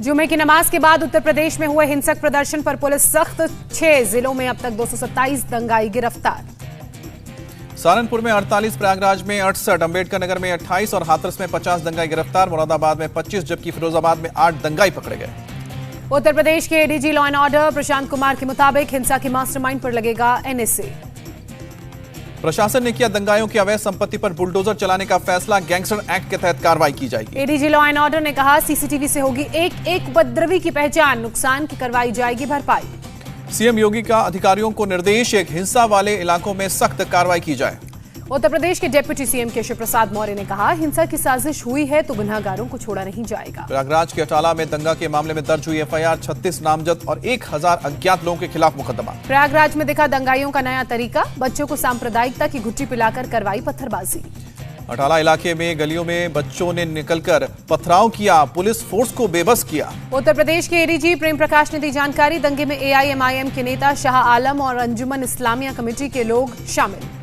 जुमे की नमाज के बाद उत्तर प्रदेश में हुए हिंसक प्रदर्शन पर पुलिस सख्त। 6 जिलों में अब तक 227 दंगाई गिरफ्तार। सहारनपुर में 48, प्रयागराज में 68, अंबेडकर नगर में 28 और हाथरस में 50 दंगाई गिरफ्तार। मुरादाबाद में 25 जबकि फिरोजाबाद में 8 दंगाई पकड़े गए। उत्तर प्रदेश के ADG law and order Prashant Kumar के मुताबिक हिंसा के मास्टरमाइंड पर लगेगा एनएसए। प्रशासन ने किया दंगाइयों की अवैध संपत्ति पर बुलडोजर चलाने का फैसला। गैंगस्टर एक्ट के तहत कार्रवाई की जाएगी। एडीजी लॉ एंड ऑर्डर ने कहा सीसीटीवी से होगी एक एक उपद्रवी की पहचान, नुकसान की करवाई जाएगी भरपाई। सीएम योगी का अधिकारियों को निर्देश, एक हिंसा वाले इलाकों में सख्त कार्रवाई की जाए। उत्तर प्रदेश के डिप्टी सीएम केशव प्रसाद मौर्य ने कहा हिंसा की साजिश हुई है तो गुनहगारों को छोड़ा नहीं जाएगा। प्रयागराज के अटाला में दंगा के मामले में दर्ज हुई एफआईआर। 36 नामजद और 1000 अज्ञात लोगों के खिलाफ मुकदमा। प्रयागराज में दिखा दंगाइयों का नया तरीका, बच्चों को सांप्रदायिकता की घुट्टी पिलाकर करवाई पत्थरबाजी। अटाला इलाके में गलियों में बच्चों ने निकलकर पथराव किया, पुलिस फोर्स को बेबस किया। उत्तर प्रदेश के एडीजी प्रेम प्रकाश ने दी जानकारी, दंगे में एआईएमआईएम के नेता शाह आलम और अंजुमन इस्लामिया कमेटी के लोग शामिल।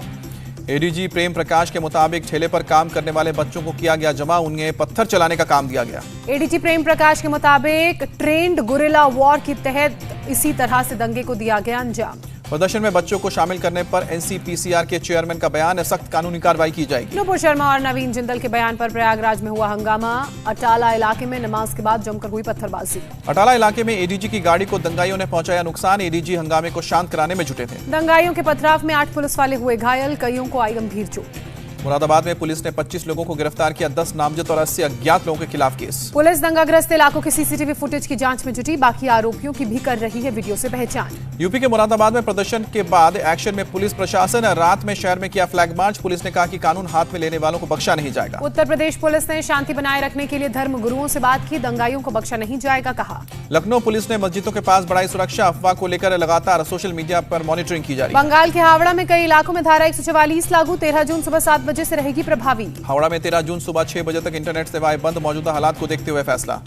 एडीजी प्रेम प्रकाश के मुताबिक ठेले पर काम करने वाले बच्चों को किया गया जमा, उन्हें पत्थर चलाने का काम दिया गया। एडीजी प्रेम प्रकाश के मुताबिक ट्रेंड गुरिल्ला वॉर के तहत इसी तरह से दंगे को दिया गया अंजाम। प्रदर्शन में बच्चों को शामिल करने पर एनसीपीसीआर के चेयरमैन का बयान, सख्त कानूनी कार्रवाई की जाएगी। नुपुर शर्मा और नवीन जिंदल के बयान पर प्रयागराज में हुआ हंगामा। अटाला इलाके में नमाज के बाद जमकर हुई पत्थरबाजी। अटाला इलाके में एडीजी की गाड़ी को दंगाइयों ने पहुंचाया नुकसान। एडीजी हंगामे को शांत कराने में जुटे थे। दंगाइयों के पथराव में 8 पुलिस वाले हुए घायल, कईयों को आई गंभीर चोट। मुरादाबाद में पुलिस ने 25 लोगों को गिरफ्तार किया। 10 नामजद और 80 अज्ञात लोगों के खिलाफ केस। पुलिस दंगाग्रस्त इलाकों के सीसीटीवी फुटेज की जांच में जुटी, बाकी आरोपियों की भी कर रही है वीडियो से पहचान। यूपी के मुरादाबाद में प्रदर्शन के बाद एक्शन में पुलिस प्रशासन। रात में शहर में किया फ्लैग मार्च। पुलिस ने कहा कि कानून हाथ में लेने वालों को बख्शा नहीं जाएगा। उत्तर प्रदेश पुलिस ने शांति बनाए रखने के लिए धर्म गुरुओं से बात की, दंगाइयों को बख्शा नहीं जाएगा कहा। लखनऊ पुलिस ने मस्जिदों के पास बढ़ाई सुरक्षा। अफवाह को लेकर लगातार सोशल मीडिया पर मॉनिटरिंग की जा रही है। बंगाल के हावड़ा में कई इलाकों में धारा 144 लागू। 13 जून सुबह 7 बजे से रहेगी प्रभावी। हावड़ा में 13 जून सुबह 6 बजे तक इंटरनेट सेवाएं बंद। मौजूदा हालात को देखते हुए फैसला।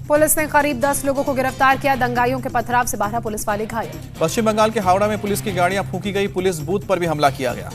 पुलिस ने करीब 10 लोगों को गिरफ्तार किया। दंगाइयों के पथराव से 12 पुलिस वाले घायल। पश्चिम बंगाल के हावड़ा में पुलिस की गाड़ियां फूंकी गई। पुलिस बूथ पर भी हमला किया गया।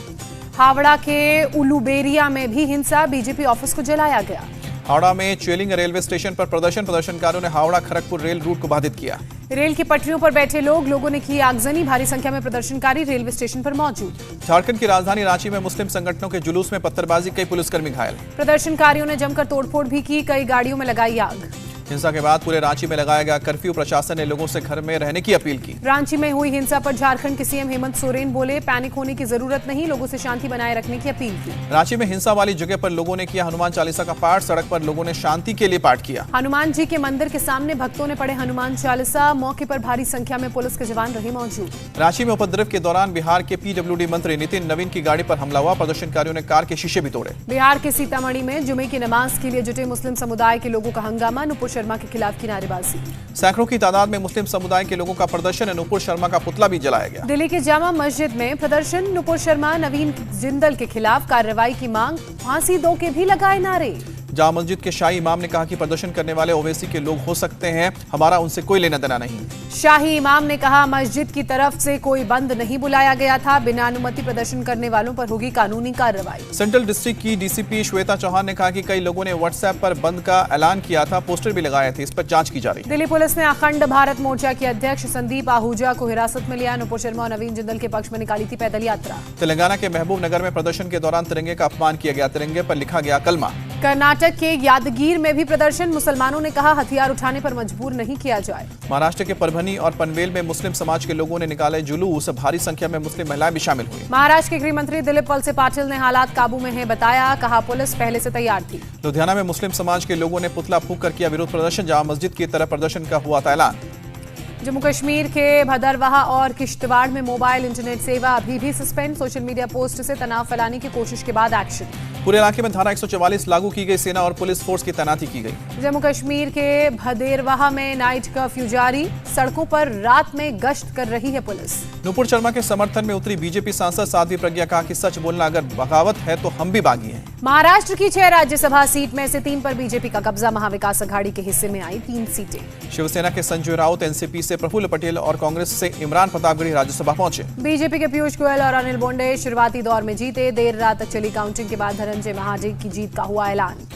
हावड़ा के उलुबेरिया में भी हिंसा, बीजेपी ऑफिस को जलाया गया। हावड़ा में चेलिंग रेलवे स्टेशन पर प्रदर्शनकारियों ने हावड़ा खड़गपुर रेल रूट को बाधित किया। रेल की पटरियों पर बैठे लोगों ने की आगजनी। भारी संख्या में प्रदर्शनकारी रेलवे स्टेशन पर मौजूद। झारखंड की राजधानी रांची में मुस्लिम संगठनों के जुलूस में पत्थरबाजी, कई पुलिसकर्मी घायल। प्रदर्शनकारियों ने जमकर तोड़फोड़ भी की, कई गाड़ियों में लगाई आग। हिंसा के बाद पूरे रांची में लगाया गया कर्फ्यू। प्रशासन ने लोगों से घर में रहने की अपील की। रांची में हुई हिंसा पर झारखंड के सीएम हेमंत सोरेन बोले, पैनिक होने की जरूरत नहीं, लोगों से शांति बनाए रखने की अपील की। रांची में हिंसा वाली जगह पर लोगों ने किया हनुमान चालीसा का पाठ। सड़क पर लोगों ने शांति के लिए पाठ किया। हनुमान जी के मंदिर के सामने भक्तों ने पढ़े हनुमान चालीसा। मौके पर भारी संख्या में पुलिस के जवान रहे मौजूद। रांची में उपद्रव के दौरान बिहार के पीडब्ल्यूडी मंत्री नितिन नवीन की गाड़ी पर हमला हुआ। प्रदर्शनकारियों ने कार के शीशे भी तोड़े। बिहार के सीतामढ़ी में जुमे की नमाज के लिए जुटे मुस्लिम समुदाय के लोगों का हंगामा। नुपुर शर्मा के खिलाफ नारेबाजी। सैकड़ों की तादाद में मुस्लिम समुदाय के लोगों का प्रदर्शन। नुपुर शर्मा का पुतला भी जलाया गया। दिल्ली के जामा मस्जिद में प्रदर्शन। नुपुर शर्मा, नवीन जिंदल के खिलाफ कार्रवाई की मांग। फांसी दो के भी लगाए नारे। जामा मस्जिद के शाही इमाम ने कहा कि प्रदर्शन करने वाले ओवैसी के लोग हो सकते हैं, हमारा उनसे कोई लेना देना नहीं। शाही इमाम ने कहा मस्जिद की तरफ से कोई बंद नहीं बुलाया गया था, बिना अनुमति प्रदर्शन करने वालों पर होगी कानूनी कार्रवाई। सेंट्रल डिस्ट्रिक्ट की डीसीपी श्वेता चौहान ने कहा कि कई लोगों ने व्हाट्सएप पर बंद का ऐलान किया था, पोस्टर भी लगाए थे, इस पर जांच की जा रही है। दिल्ली पुलिस ने अखंड भारत मोर्चा के अध्यक्ष संदीप आहूजा को हिरासत में लिया। नुपुर शर्मा और नवीन जिंदल के पक्ष में निकाली थी पैदल यात्रा। तेलंगाना के महबूब नगर में प्रदर्शन के दौरान तिरंगे का अपमान किया गया। तिरंगे पर लिखा गया कलमा। कर्नाटक के यादगीर में भी प्रदर्शन। मुसलमानों ने कहा हथियार उठाने पर मजबूर नहीं किया जाए। महाराष्ट्र के परभनी और पनवेल में मुस्लिम समाज के लोगों ने निकाले जुलूस। भारी संख्या में मुस्लिम महिलाएं भी शामिल हुई। महाराष्ट्र के गृह मंत्री दिलीप वलसे पाटिल ने हालात काबू में है बताया, कहा पुलिस पहले से तैयार थी। लुधियाना में मुस्लिम समाज के लोगों ने पुतला फूंक कर किया विरोध प्रदर्शन। जामा मस्जिद की तरफ प्रदर्शन का हुआ था ऐलान। जम्मू कश्मीर के भदरवाह और किश्तवाड़ में मोबाइल इंटरनेट सेवा अभी भी सस्पेंड। सोशल मीडिया पोस्ट से तनाव फैलाने की कोशिश के बाद एक्शन। पूरे इलाके में धारा 144 लागू की गई। सेना और पुलिस फोर्स की तैनाती की गई। जम्मू कश्मीर के भदेरवाह में नाइट कर्फ्यू जारी। सड़कों पर रात में गश्त कर रही है पुलिस। नुपुर शर्मा के समर्थन में उतरी बीजेपी सांसद साध्वी प्रज्ञा, कहा कि सच बोलना अगर बगावत है तो हम भी बागी हैं। महाराष्ट्र की 6 राज्यसभा सीट में से 3 पर बीजेपी का कब्जा। महाविकास अघाड़ी के हिस्से में आई 3 सीटें। शिवसेना के संजय राउत, एनसीपी से प्रफुल्ल पटेल और कांग्रेस से इमरान प्रतापगढ़ी राज्यसभा पहुंचे। बीजेपी के पीयूष गोयल और अनिल बोंडे शुरुआती दौर में जीते। देर रात तक चली काउंटिंग के बाद धनंजय महाजन की जीत का हुआ ऐलान।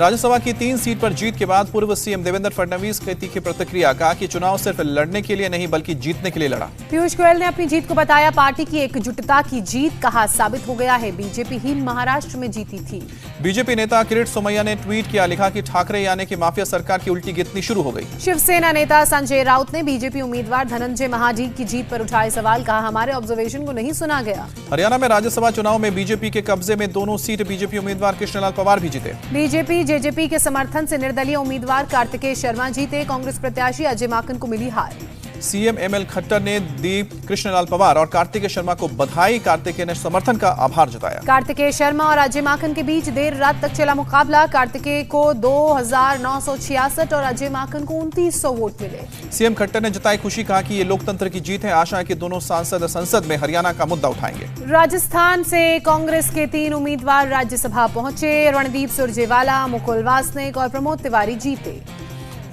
राज्यसभा की 3 सीट पर जीत के बाद पूर्व सीएम देवेंद्र फडणवीस की तीखी प्रतिक्रिया, कहा कि चुनाव सिर्फ लड़ने के लिए नहीं बल्कि जीतने के लिए लड़ा। पीयूष गोयल ने अपनी जीत को बताया पार्टी की एकजुटता की जीत, कहा साबित हो गया है बीजेपी ही महाराष्ट्र में जीती थी। बीजेपी नेता किरीट सोमैया ने ट्वीट किया, लिखा कि ठाकरे यानी कि माफिया सरकार की उल्टी गिनती शुरू हो गई। शिवसेना नेता संजय राउत ने बीजेपी उम्मीदवार धनंजय महाजी की जीत पर उठाए सवाल, कहा हमारे ऑब्जर्वेशन को नहीं सुना गया। हरियाणा में राज्यसभा चुनाव में बीजेपी के कब्जे में दोनों सीट बीजेपी उम्मीदवार कृष्णलाल पवार भी जीते। बीजेपी जेजेपी के समर्थन से निर्दलीय उम्मीदवार कार्तिकेय शर्मा जीते, कांग्रेस प्रत्याशी अजय माकन को मिली हार। सीएम एमएल खट्टर ने दी कृष्णलाल पवार और कार्तिकेय शर्मा को बधाई, कार्तिकेय ने समर्थन का आभार जताया। कार्तिकेय शर्मा और अजय माकन के बीच देर रात तक चला मुकाबला, कार्तिकेय को 2966 और अजय माकन को 2900 वोट मिले। सीएम खट्टर ने जताई खुशी, कहा कि ये लोकतंत्र की जीत है, आशा है कि दोनों सांसद संसद में हरियाणा का मुद्दा उठाएंगे। राजस्थान से कांग्रेस के 3 उम्मीदवार राज्यसभा पहुंचे, रणदीप सुरजेवाला, मुकुल वासनिक और प्रमोद तिवारी जीते।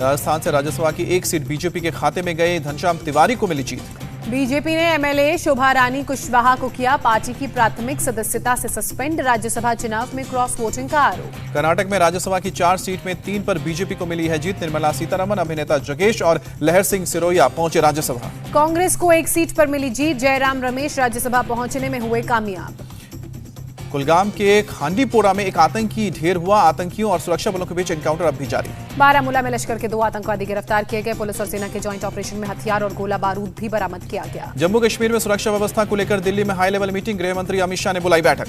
राजस्थान से राज्यसभा की 1 सीट बीजेपी के खाते में गए, घनश्याम तिवारी को मिली जीत। बीजेपी ने एमएलए शोभा रानी कुशवाहा को किया पार्टी की प्राथमिक सदस्यता से सस्पेंड, राज्यसभा चुनाव में क्रॉस वोटिंग का आरोप। कर्नाटक में राज्यसभा की 4 सीट में 3 पर बीजेपी को मिली है जीत। निर्मला सीतारमण, अभिनेता जगेश और लहर सिंह सिरोया पहुंचे राज्यसभा। कांग्रेस को 1 सीट पर मिली जीत, जयराम रमेश राज्यसभा पहुंचने में हुए कामयाब। कुलगाम के खांडीपोरा में एक आतंकी ढेर हुआ, आतंकियों और सुरक्षा बलों के बीच एनकाउंटर अब भी जारी। बारामूला में लश्कर के 2 आतंकवादी गिरफ्तार किए गए, पुलिस और सेना के जॉइंट ऑपरेशन में हथियार और गोला बारूद भी बरामद किया गया। जम्मू कश्मीर में सुरक्षा व्यवस्था को लेकर दिल्ली में हाई लेवल मीटिंग, गृह मंत्री अमित शाह ने बुलाई बैठक।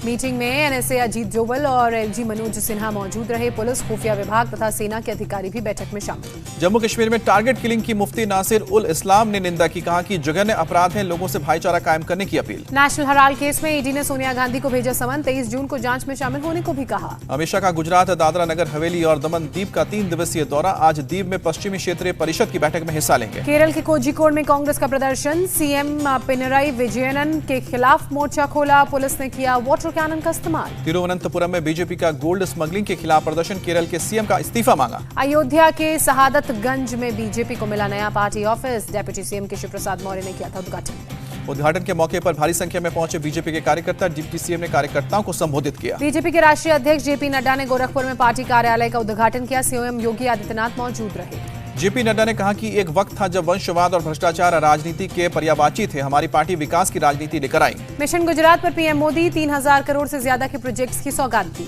मीटिंग में एनएसए अजीत डोवल और एलजी मनोज सिन्हा मौजूद रहे, पुलिस, खुफिया विभाग तथा सेना के अधिकारी भी बैठक में शामिल। जम्मू कश्मीर में टारगेट किलिंग की मुफ्ती नासिर उल इस्लाम ने निंदा की, कहा कि जघन्य अपराध है, लोगों से भाईचारा कायम करने की अपील। नेशनल हराल केस में ईडी ने सोनिया गांधी को भेजा समन, 23 जून को जांच में शामिल होने को भी कहा। अमित शाह का गुजरात, दादरा नगर हवेली और दमन दीव का 3 दिवसीय दौरा, आज दीव में पश्चिमी क्षेत्रीय परिषद की बैठक में हिस्सा लेंगे। केरल के कोझिकोड में कांग्रेस का प्रदर्शन, सीएम पिनराई विजयन के खिलाफ मोर्चा खोला, पुलिस ने किया वाटर कैनन का इस्तेमाल। तिरुवनंतपुरम में बीजेपी का गोल्ड स्मगलिंग के खिलाफ प्रदर्शन, केरल के सीएम का इस्तीफा मांगा। अयोध्या के शहादतगंज में बीजेपी को मिला नया party office, deputy CM Keshav Prasad Maurya ने किया था उद्घाटन। उद्घाटन के मौके पर भारी संख्या में पहुंचे बीजेपी के कार्यकर्ता, डिप्टी सीएम ने कार्यकर्ताओं को संबोधित किया। बीजेपी के राष्ट्रीय अध्यक्ष जेपी नड्डा ने गोरखपुर में पार्टी कार्यालय का उद्घाटन किया, सीएम योगी आदित्यनाथ मौजूद रहे। जेपी नड्डा ने कहा कि एक वक्त था जब वंशवाद और भ्रष्टाचार राजनीति के पर्यायवाची थे, हमारी पार्टी विकास की राजनीति लेकर आई। मिशन गुजरात पर पीएम मोदी 3000 करोड़ से ज्यादा के प्रोजेक्ट्स की सौगात दी।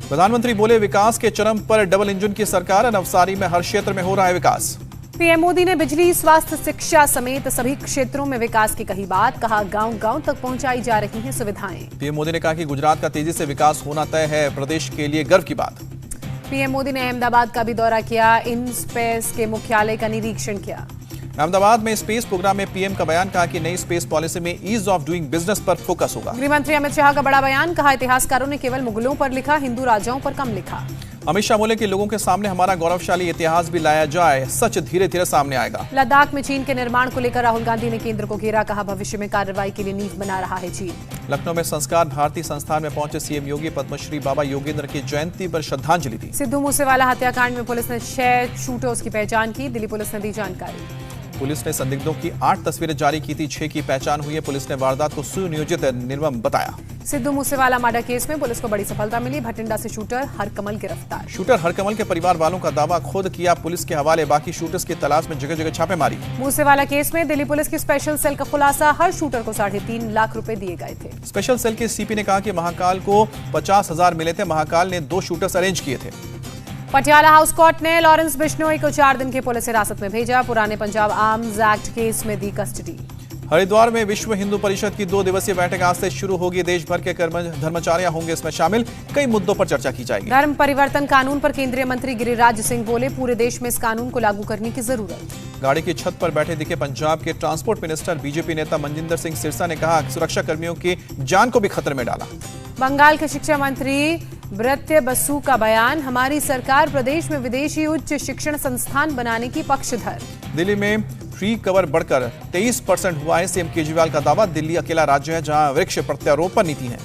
प्रधानमंत्री बोले, विकास के चरम पर डबल इंजन की सरकार, नवसारी में हर क्षेत्र में हो रहा है विकास। पीएम मोदी ने बिजली, स्वास्थ्य, शिक्षा समेत सभी क्षेत्रों में विकास की कही बात, कहा गांव-गांव तक पहुंचाई जा रही हैं सुविधाएं। पीएम मोदी ने कहा कि गुजरात का तेजी से विकास होना तय है, प्रदेश के लिए गर्व की बात। पीएम मोदी ने अहमदाबाद का भी दौरा किया, इन स्पेस के मुख्यालय का निरीक्षण किया। अहमदाबाद में स्पेस प्रोग्राम में पीएम का बयान, कहा कि नई स्पेस पॉलिसी में ईज ऑफ डूइंग बिजनेस पर फोकस होगा। गृह मंत्री अमित शाह का बड़ा बयान, कहा इतिहासकारों ने केवल मुगलों पर लिखा, हिंदू राजाओं पर कम लिखा। अमित शाह बोले कि लोगों के सामने हमारा गौरवशाली इतिहास भी लाया जाए, सच धीरे धीरे सामने आएगा। लद्दाख में चीन के निर्माण को लेकर राहुल गांधी ने केंद्र को घेरा, कहा भविष्य में कार्रवाई के लिए नींव बना रहा है चीन। लखनऊ में संस्कार भारती संस्थान में पहुंचे सीएम योगी, पद्मश्री बाबा योगेंद्र की जयंती पर श्रद्धांजलि दी। सिद्धू मूसेवाला हत्याकांड में पुलिस ने 6 शूटर्स की पहचान की, दिल्ली पुलिस ने दी जानकारी। पुलिस ने संदिग्धों की 8 तस्वीरें जारी की थी, 6 की पहचान हुई है। पुलिस ने वारदात को सुनियोजित निर्मम बताया। सिद्धू मूसेवाला मर्डर केस में पुलिस को बड़ी सफलता मिली, भटिंडा से शूटर हरकमल गिरफ्तार। शूटर हरकमल के परिवार वालों का दावा खुद किया पुलिस के हवाले, बाकी शूटर्स की तलाश में जगह जगह छापेमारी। मूसेवाला केस में दिल्ली पुलिस की स्पेशल सेल का खुलासा, हर शूटर को 3.5 लाख रुपए दिए गए थे। स्पेशल सेल के सीपी ने कहा कि महाकाल को 50,000 मिले थे, महाकाल ने 2 शूटर्स अरेंज किए थे। पटियाला हाउस कोर्ट ने लॉरेंस बिश्नोई को 4 दिन की पुलिस हिरासत में भेजा, पुराने पंजाब आर्म्स एक्ट केस में दी कस्टडी। हरिद्वार में विश्व हिंदू परिषद की 2 दिवसीय बैठक आज से शुरू होगी, देश भर के धर्माचार्य होंगे इसमें शामिल, कई मुद्दों पर चर्चा की जाएगी। धर्म परिवर्तन कानून पर केंद्रीय मंत्री गिरिराज सिंह बोले, पूरे देश में इस कानून को लागू करने की जरूरत। गाड़ी की छत पर बैठे दिखे पंजाब के ट्रांसपोर्ट मिनिस्टर, बीजेपी नेता मनजिंदर सिंह सिरसा ने कहा सुरक्षा कर्मियों की जान को भी खतरे में डाला। बंगाल के शिक्षा मंत्री ब्रत्य बसु का बयान, हमारी सरकार प्रदेश में विदेशी उच्च शिक्षण संस्थान बनाने की पक्षधर। दिल्ली में ट्री कवर बढ़कर 23% हुआ है, सीएम केजरीवाल का दावा, दिल्ली अकेला राज्य है जहां वृक्ष प्रत्यारोपण नीति है।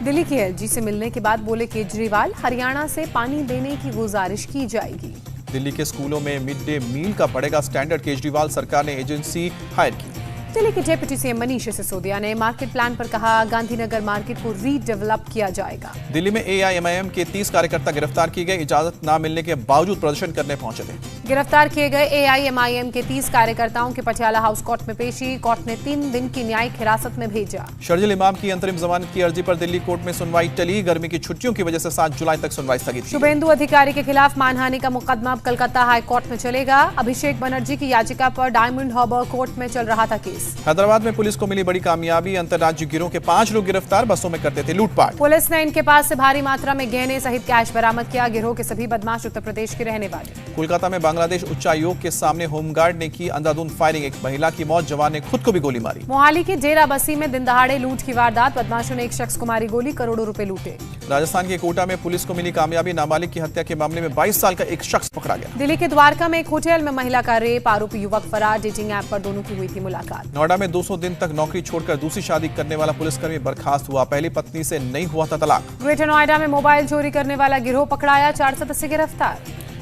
दिल्ली के एलजी से मिलने के बाद बोले केजरीवाल, हरियाणा से पानी देने की गुजारिश की जाएगी। दिल्ली के स्कूलों में मिड डे मील का बढ़ेगा स्टैंडर्ड, केजरीवाल सरकार ने एजेंसी हायर की। दिल्ली के डिप्टी सीएम मनीष सिसोदिया ने मार्केट प्लान पर कहा, गांधीनगर मार्केट को रीडेवलप किया जाएगा। दिल्ली में एआईएमआईएम के 30 कार्यकर्ता गिरफ्तार किए गए, इजाजत न मिलने के बावजूद प्रदर्शन करने पहुंचे थे। गिरफ्तार किए गए एआईएमआईएम के 30 कार्यकर्ताओं की पटियाला हाउस कोर्ट में पेशी, कोर्ट ने 3 दिन की न्यायिक हिरासत में भेजा। शर्जील इमाम की अंतरिम जमानत की अर्जी पर दिल्ली कोर्ट में सुनवाई टली, गर्मी की छुट्टियों की वजह से 7 जुलाई तक सुनवाई स्थगित। शुभेंदु अधिकारी के खिलाफ मानहानि का मुकदमा अब कलकत्ता हाई कोर्ट में चलेगा। अभिषेक बनर्जी की याचिका पर डायमंड हार्बर कोर्ट में चल रहा था केस। हैदराबाद में पुलिस को मिली बड़ी कामयाबी, अंतर्राज्यीय गिरोह के 5 लोग गिरफ्तार, बसों में करते थे लूटपाट। पुलिस ने इनके पास से भारी मात्रा में गहने सहित कैश बरामद किया। गिरोह के सभी बदमाश उत्तर प्रदेश के रहने वाले। कोलकाता में बांग्लादेश उच्चायोग के सामने होमगार्ड ने की अंधाधुंध फायरिंग, एक महिला की मौत, जवान ने खुद को भी गोली मारी। मोहाली के डेरा बसी में दिन दहाड़े लूट की वारदात, बदमाशों ने एक शख्स को मारी गोली, करोड़ों रुपए लूटे। राजस्थान के कोटा में पुलिस को मिली कामयाबी, नाबालिग की हत्या के मामले में 22 साल का एक शख्स पकड़ा गया। दिल्ली के द्वारका में एक होटल में महिला का रेप, आरोपी युवक फरार, डेटिंग ऐप पर दोनों की हुई थी मुलाकात। नोएडा में 200 दिन तक नौकरी छोड़कर दूसरी शादी करने वाला पुलिसकर्मी बर्खास्त हुआ, पहली पत्नी से नहीं हुआ था तलाक। ग्रेटर नोएडा में मोबाइल चोरी करने वाला गिरोह पकड़ाया, 4 सदस्य गिरफ्तार।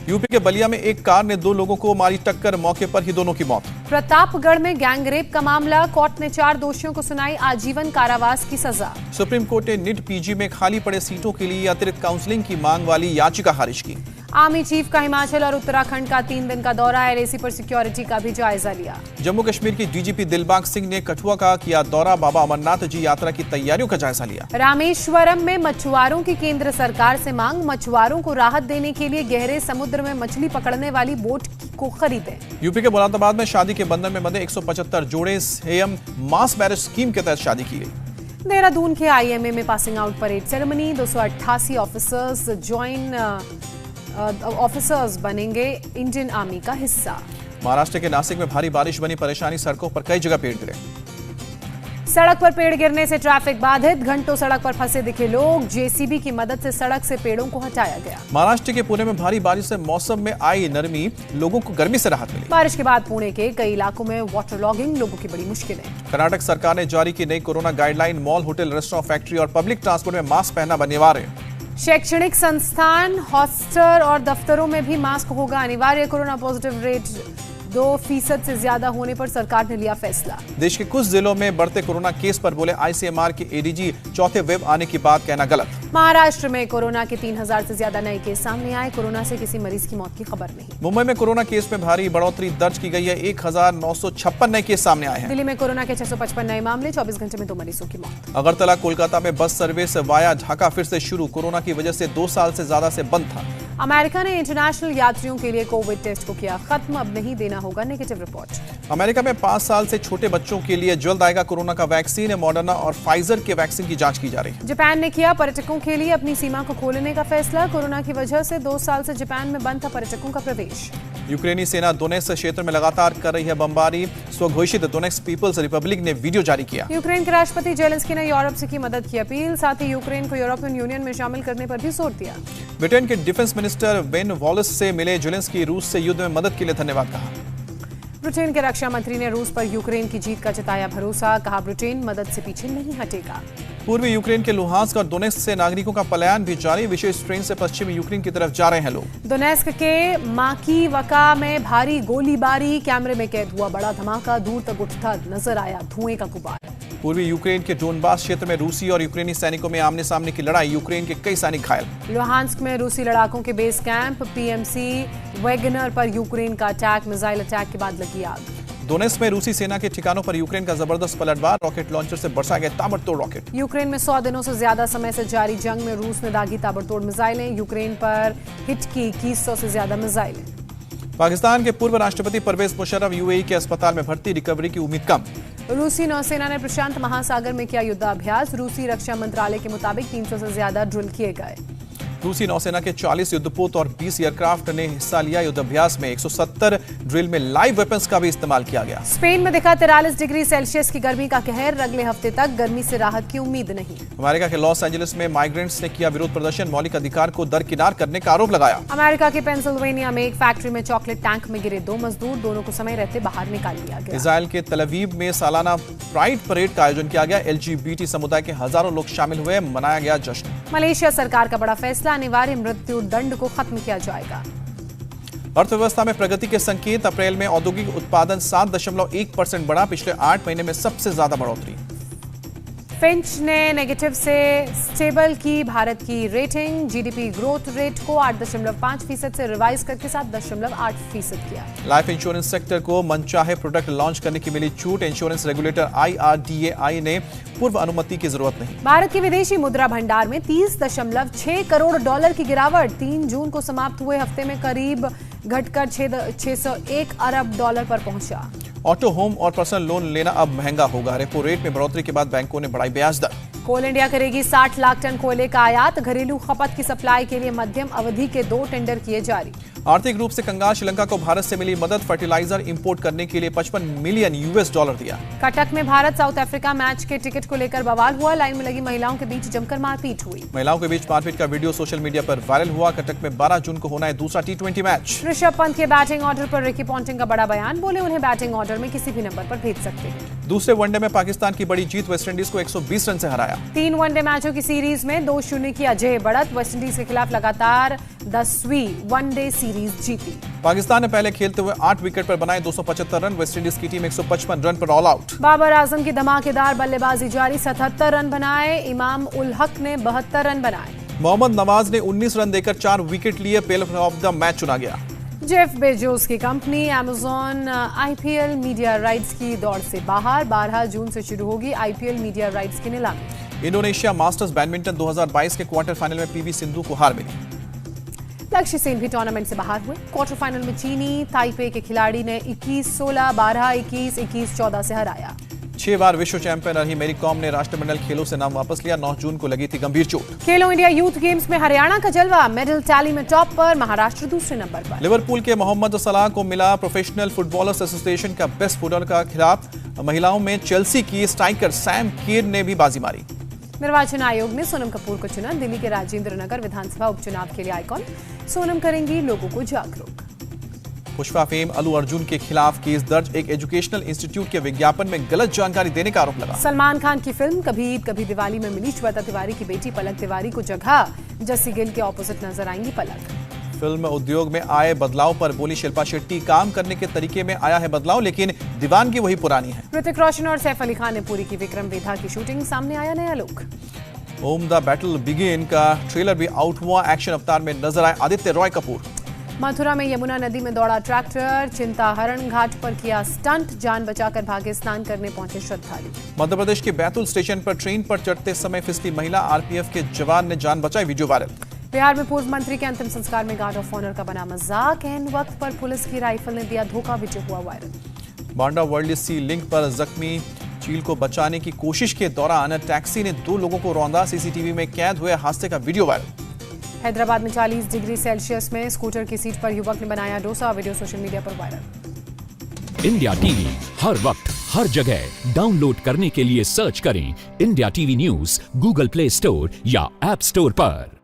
यूपी के बलिया में एक कार ने 2 लोगों को मारी टक्कर, मौके पर ही दोनों की मौत। प्रतापगढ़ में गैंगरेप का मामला, कोर्ट ने 4 दोषियों को सुनाई आजीवन कारावास की सजा। सुप्रीम कोर्ट ने नीट पीजी में खाली पड़े सीटों के लिए अतिरिक्त काउंसलिंग की मांग वाली याचिका खारिज की। आर्मी चीफ का हिमाचल और उत्तराखंड का 3 दिन का दौरा, एलएसी पर सिक्योरिटी का भी जायजा लिया। जम्मू कश्मीर की डीजीपी दिलबाग सिंह ने कठुआ का किया दौरा, बाबा अमरनाथ जी यात्रा की तैयारियों का जायजा लिया। रामेश्वरम में मछुआरों की केंद्र सरकार से मांग, मछुआरों को राहत देने के लिए गहरे समुद्र में मछली पकड़ने वाली बोट को खरीदें। यूपी के मुरादाबाद में शादी के बंधन में बंधे 175 जोड़े, सीएम मास मैरिज स्कीम के तहत शादी की गई। देहरादून के आईएमए में passing out parade ceremony, 288 officers बनेंगे इंडियन आर्मी का हिस्सा। महाराष्ट्र के नासिक में भारी बारिश बनी परेशानी, सड़कों पर कई जगह पेड़ गिरे। सड़क पर पेड़ गिरने से ट्रैफिक बाधित, घंटों सड़क पर फंसे दिखे लोग, जेसीबी की मदद से सड़क से पेड़ों को हटाया गया। महाराष्ट्र के पुणे में भारी बारिश से मौसम में आई नरमी, लोगों को गर्मी से राहत मिली। बारिश के बाद पुणे के कई इलाकों में वाटर लॉगिंग, लोगों की बड़ी मुश्किलें। कर्नाटक सरकार ने जारी की नई corona guideline, mall, hotel, restaurant, factory और पब्लिक ट्रांसपोर्ट में मास्क पहनना अनिवार्य। शैक्षणिक संस्थान, हॉस्टल और दफ्तरों में भी मास्क होगा अनिवार्य। कोरोना पॉजिटिव रेट 2% से ज्यादा होने पर सरकार ने लिया फैसला। देश के कुछ जिलों में बढ़ते कोरोना केस पर बोले आईसीएमआर के एडीजी, चौथे वेव आने की बात कहना गलत। महाराष्ट्र में कोरोना के 3000 से ज्यादा नए केस सामने आए, कोरोना से किसी मरीज की मौत की खबर नहीं। मुंबई में कोरोना केस में भारी बढ़ोतरी दर्ज की गई है, 1956 नए केस सामने आए हैं। दिल्ली में कोरोना के 655 नए मामले, 24 घंटे में 2 मरीजों की मौत। अगरतला कोलकाता में बस सर्विस वाया ढाका फिर से शुरू, कोरोना की वजह से 2 साल से ज्यादा से बंद था। अमेरिका ने इंटरनेशनल यात्रियों के लिए कोविड टेस्ट को किया खत्म, अब नहीं देना होगा नेगेटिव रिपोर्ट। अमेरिका में 5 साल से छोटे बच्चों के लिए जल्द आएगा कोरोना का वैक्सीन, मॉडर्ना और फाइजर के वैक्सीन की जांच की जा रही है। जापान ने किया पर्यटकों के लिए अपनी सीमा को खोलने का फैसला, कोरोना की वजह से 2 साल से जापान में बंद था पर्यटकों का प्रवेश। यूक्रेनी सेना डोनेट्स्क क्षेत्र में लगातार कर रही है बमबारी, स्वघोषित डोनेट्स्क पीपल्स रिपब्लिक ने वीडियो जारी किया। यूक्रेन के राष्ट्रपति जेलेंस्की ने यूरोप से की मदद की अपील, साथ ही यूक्रेन को यूरोपियन यूनियन में शामिल करने पर भी जोर दिया। ब्रिटेन के डिफेंस मिनिस्टर बेन वॉलिस से मिले जेलेंस्की, रूस से युद्ध में मदद के लिए धन्यवाद कहा। ब्रिटेन के रक्षा मंत्री ने रूस पर यूक्रेन की जीत का जताया भरोसा, कहा ब्रिटेन मदद से पीछे नहीं हटेगा। पूर्वी यूक्रेन के लुहांस्क और डोनेट्स्क से नागरिकों का पलायन भी जारी, विशेष ट्रेन से पश्चिमी यूक्रेन की तरफ जा रहे हैं लोग। डोनेट्स्क के माकीवका में भारी गोलीबारी, कैमरे में कैद हुआ बड़ा धमाका, दूर तक उठता नजर आया धुएं का गुबार। पूर्वी यूक्रेन के डोनबास क्षेत्र में रूसी और यूक्रेनी सैनिकों में आमने सामने की लड़ाई, यूक्रेन के कई सैनिक घायल। लुहांस्क में रूसी लड़ाकों के बेस कैंप पीएमसी वैगनर पर यूक्रेन का अटैक, मिसाइल अटैक के बाद लगी आग। डोनेट्स्क में रूसी सेना के ठिकानों पर यूक्रेन का जबरदस्त पलटवार, रॉकेट लॉन्चर से बरसाए गए ताबड़तोड़ रॉकेट। यूक्रेन में 100 दिनों से ज्यादा समय से जारी जंग में रूस ने दागी ताबड़तोड़ मिसाइलें, यूक्रेन पर हिट की 2100 से ज्यादा मिसाइलें। पाकिस्तान के पूर्व राष्ट्रपति परवेज मुशर्रफ यूएई के अस्पताल में भर्ती, रिकवरी की उम्मीद कम। रूसी नौसेना ने प्रशांत महासागर में किया युद्धाभ्यास, रूसी रक्षा मंत्रालय के मुताबिक 300 से ज्यादा ड्रिल किए गए। रूसी नौसेना के 40 युद्धपोत और 20 एयरक्राफ्ट ने हिस्सा लिया युद्धाभ्यास में, 170 ड्रिल में लाइव वेपन्स का भी इस्तेमाल किया गया। स्पेन में दिखा 43 डिग्री सेल्सियस की गर्मी का कहर, अगले हफ्ते तक गर्मी से राहत की उम्मीद नहीं। अमेरिका के लॉस एंजलिस में माइग्रेंट्स ने किया विरोध प्रदर्शन, मौलिक अधिकार को दरकिनार करने का आरोप लगाया। अमेरिका के पेंसिल्वेनिया में एक फैक्ट्री में चॉकलेट टैंक में गिरे 2 मजदूर, दोनों को समय रहते बाहर निकाल लिया गया। इजराइल के तल अवीव में सालाना प्राइड परेड का आयोजन किया गया, एलजीबीटी समुदाय के हजारों लोग शामिल हुए, मनाया गया जश्न। मलेशिया सरकार का बड़ा फैसला, अनिवार्य मृत्यु दंड को खत्म किया जाएगा। अर्थव्यवस्था में प्रगति के संकेत। अप्रैल में औद्योगिक उत्पादन 7.1% बढ़ा, पिछले 8 महीने में सबसे ज्यादा बढ़ोतरी। फिंच ने नेगेटिव से स्टेबल की भारत की रेटिंग। जीडीपी ग्रोथ रेट को 8.5% से रिवाइज करके 7.8% किया। लाइफ इंश्योरेंस सेक्टर को मनचाहे प्रोडक्ट लॉन्च करने की मिली छूट। इंश्योरेंस रेगुलेटर IRDAI ने पूर्व अनुमति की जरूरत नहीं। भारत के विदेशी मुद्रा भंडार में 30.6 करोड़ डॉलर की गिरावट। 3 जून को समाप्त हुए हफ्ते में करीब घटकर 601 अरब डॉलर पर पहुंचा। ऑटो, होम और पर्सनल लोन लेना अब महंगा होगा। रेपो रेट में बढ़ोतरी के बाद बैंकों ने बढ़ाई ब्याज दर। कोल इंडिया करेगी 60 लाख टन कोयले का आयात। घरेलू खपत की सप्लाई के लिए मध्यम अवधि के 2 टेंडर किए जारी। आर्थिक रूप से कंगाल श्रीलंका को भारत से मिली मदद। फर्टिलाइजर इंपोर्ट करने के लिए $55 मिलियन दिया। कटक में भारत साउथ अफ्रीका मैच के टिकट को लेकर बवाल हुआ। लाइन में लगी महिलाओं के बीच जमकर मारपीट हुई। महिलाओं के बीच मारपीट का वीडियो सोशल मीडिया पर वायरल हुआ। कटक में 12 जून को होना है दूसरा T20 मैच। ऋषभ पंत के बैटिंग ऑर्डर पर रिकी पॉन्टिंग का बड़ा बयान। बोले उन्हें बैटिंग ऑर्डर में किसी भी नंबर पर भेज सकते हैं। दूसरे वनडे में पाकिस्तान की बड़ी जीत। वेस्टइंडीज को 120 रन से हराया। 3 वनडे मैचों की सीरीज में 2-0 की अजय बढ़त। वेस्टइंडीज के खिलाफ लगातार 10वीं वनडे सीरीज जीती। पाकिस्तान ने पहले खेलते हुए 8 विकेट पर बनाए 275 रन। वेस्टइंडीज की टीम 155 रन पर ऑल आउट। बाबर आजम की धमाकेदार बल्लेबाजी जारी। 77 रन बनाए। इमाम उल हक ने 72 रन बनाए। मोहम्मद नवाज ने 19 रन देकर 4 विकेट लिए। प्लेयर ऑफ द मैच चुना गया। जेफ बेजोस की company Amazon IPL media rights की दौड़ से बाहर। 12 जून से शुरू होगी IPL मीडिया राइट्स की नीलामी। इंडोनेशिया मास्टर्स बैडमिंटन 2022 के क्वार्टर फाइनल में PV सिंधु को हार मिली। लक्ष्य सेन भी टूर्नामेंट से बाहर हुए। क्वार्टर फाइनल में चीनी ताइपे के खिलाड़ी ने 21-16, 12-21, 21-14 से हराया। 6 बार विश्व चैंपियन रही मेरी कॉम ने राष्ट्रमंडल खेलों से नाम वापस लिया। 9 जून को लगी थी गंभीर चोट। खेलो इंडिया यूथ गेम्स में हरियाणा का जलवा। मेडल टैली में टॉप पर, महाराष्ट्र दूसरे नंबर पर। लिवरपूल के मोहम्मद सलाह को मिला प्रोफेशनल फुटबॉलर्स एसोसिएशन का बेस्ट फुटबॉलर का खिताब। महिलाओं में चेल्सी की स्ट्राइकर सैम केर ने भी बाजी मारी। निर्वाचन आयोग ने सोनम कपूर को चुना। दिल्ली के राजेंद्र नगर विधानसभा उपचुनाव के लिए आइकॉन। सोनम करेंगी लोगों को जागरूक। पुष्पा फेम अल्लू अर्जुन के खिलाफ केस दर्ज। एक एजुकेशनल इंस्टीट्यूट के विज्ञापन में गलत जानकारी देने का आरोप लगा। सलमान खान की फिल्म कभी ईद कभी दिवाली में मिली श्वेता तिवारी की बेटी पलक तिवारी को जगह। जस्सी गिल के ऑपोजिट नजर आएंगी पलक। फिल्म उद्योग में आए बदलाव पर बोली शिल्पा शेट्टी, काम करने के तरीके में आया है बदलाव, लेकिन दीवानगी वही पुरानी है। ऋतिक रोशन और सैफ अली खान ने पूरी की विक्रम वेधा की शूटिंग। सामने आया नया look. Om the battle begin का ट्रेलर भी आउट हुआ। एक्शन अवतार में नजर आए आदित्य रॉय कपूर। मथुरा में यमुना नदी में दौड़ा ट्रैक्टर। चिंताहरण घाट पर किया स्टंट। जान बचाकर भागे। स्नान करने पहुंचे श्रद्धालु। मध्य प्रदेश के बैतूल स्टेशन पर ट्रेन पर चढ़ते समय फिसली महिला। RPF के जवान ने जान बचाई, वीडियो वायरल। बिहार में पूर्व मंत्री के अंतिम संस्कार में गार्ड ऑफ ऑनर का बना मजाक। एन वक्त पर पुलिस की राइफल ने दिया धोखा, वीडियो हुआ वायरल। बांडा वर्ल्ड सी लिंक पर जख्मी चील को बचाने की कोशिश के दौरान टैक्सी ने 2 लोगों को रौंदा। CCTV में कैद हुए हादसे का वीडियो वायरल। हैदराबाद में 40 डिग्री सेल्सियस में स्कूटर की सीट पर युवक ने बनाया डोसा, वीडियो सोशल मीडिया पर वायरल। इंडिया TV हर वक्त हर जगह डाउनलोड करने के लिए सर्च करें India TV news Google Play Store या App Store पर।